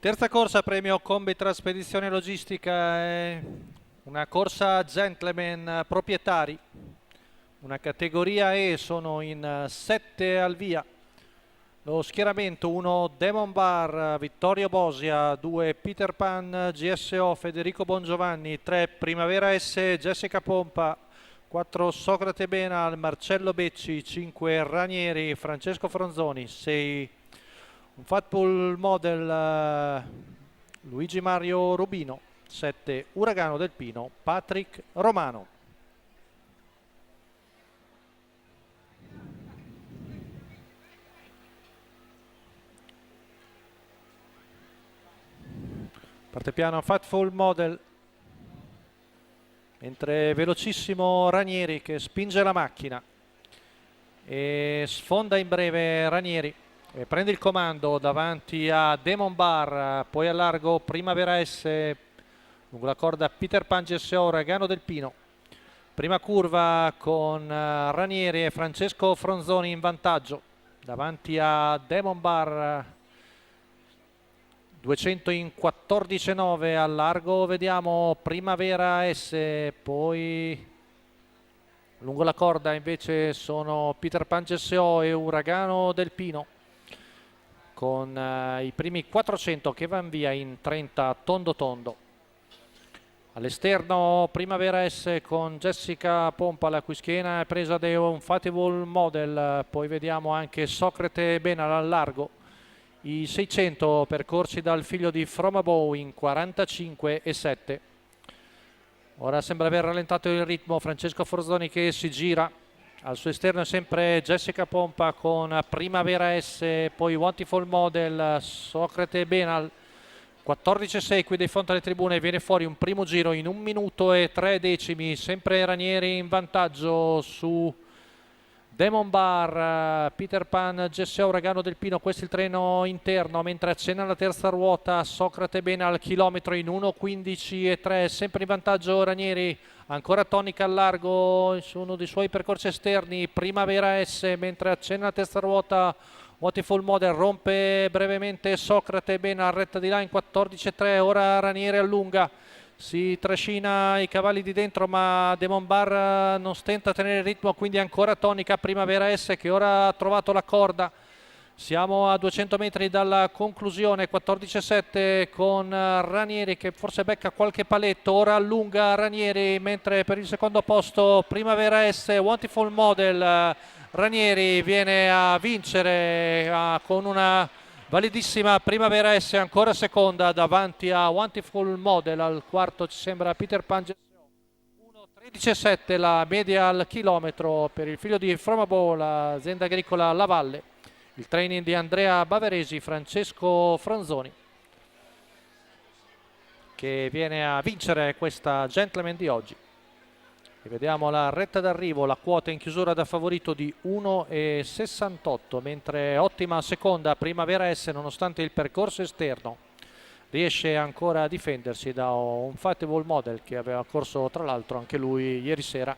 Terza corsa, premio Combitra Spedizione Logistica, è una corsa gentleman proprietari, una categoria E, sono in 7 al via. Lo schieramento: 1 Demon Bar Vittorio Bosia, 2 Peter Pan GSO Federico Bongiovanni, 3 Primavera S Jessica Pompa, 4 Socrate Benal Marcello Becci, 5 Ranieri Francesco Fronzoni, 6 un Fatbull Model Luigi Mario Rubino, 7 Uragano del Pino Patrick Romano. Parte piano Fatful Model, mentre velocissimo Ranieri che spinge la macchina e sfonda in breve Ranieri e prende il comando davanti a Demon Bar, poi a largo Primavera S, lungo la corda Peter Pan GSO Uragano del Pino. Prima curva con Ranieri e Francesco Fronzoni in vantaggio davanti a Demon Bar, 200 in 14,9 al largo. Vediamo Primavera S, poi lungo la corda invece sono Peter Pan GSO e Uragano del Pino, con i primi 400 che vanno via in 30 tondo tondo. All'esterno Primavera S con Jessica Pompa, la cui schiena è presa da un Fatbull Model, poi vediamo anche Socrate Benal al largo. I 600 percorsi dal figlio di Fromabow in 45,7. Ora sembra aver rallentato il ritmo Francesco Forzoni, che si gira. Al suo esterno è sempre Jessica Pompa con Primavera S, poi Wonderful Model, Socrate Benal. 14,6 qui dei fronte alle tribune, viene fuori un primo giro in 1 minuto e 3 decimi, sempre Ranieri in vantaggio su Demon Bar, Peter Pan GSO Uragano del Pino. Questo è il treno interno, mentre accenna la terza ruota Socrate Benal al chilometro in 1,15 e 3, sempre in vantaggio Ranieri. Ancora tonica al largo su uno dei suoi percorsi esterni Primavera S, mentre accenna la terza ruota Wonderful Model, rompe brevemente Socrate Benal, retta di là in 14,3. Ora Ranieri allunga, si trascina i cavalli di dentro, ma Demon Bar non stenta a tenere il ritmo, quindi ancora tonica Primavera S, che ora ha trovato la corda. Siamo a 200 metri dalla conclusione, 14,7 con Ranieri che forse becca qualche paletto. Ora allunga Ranieri, mentre per il secondo posto Primavera S, Wonderful Model. Ranieri viene a vincere con una validissima Primavera S, ancora seconda davanti a Wonderful Model. Al quarto ci sembra Peter Pan GSO. 1,13,7 la media al chilometro per il figlio di Fromabow, l'azienda agricola La Valle. Il training di Andrea Bavaresi, Francesco Franzoni, che viene a vincere questa gentleman di oggi. E vediamo la retta d'arrivo, la quota in chiusura da favorito di 1,68, mentre ottima seconda Primavera S, nonostante il percorso esterno. Riesce ancora a difendersi da un Fatbull Model che aveva corso tra l'altro anche lui ieri sera.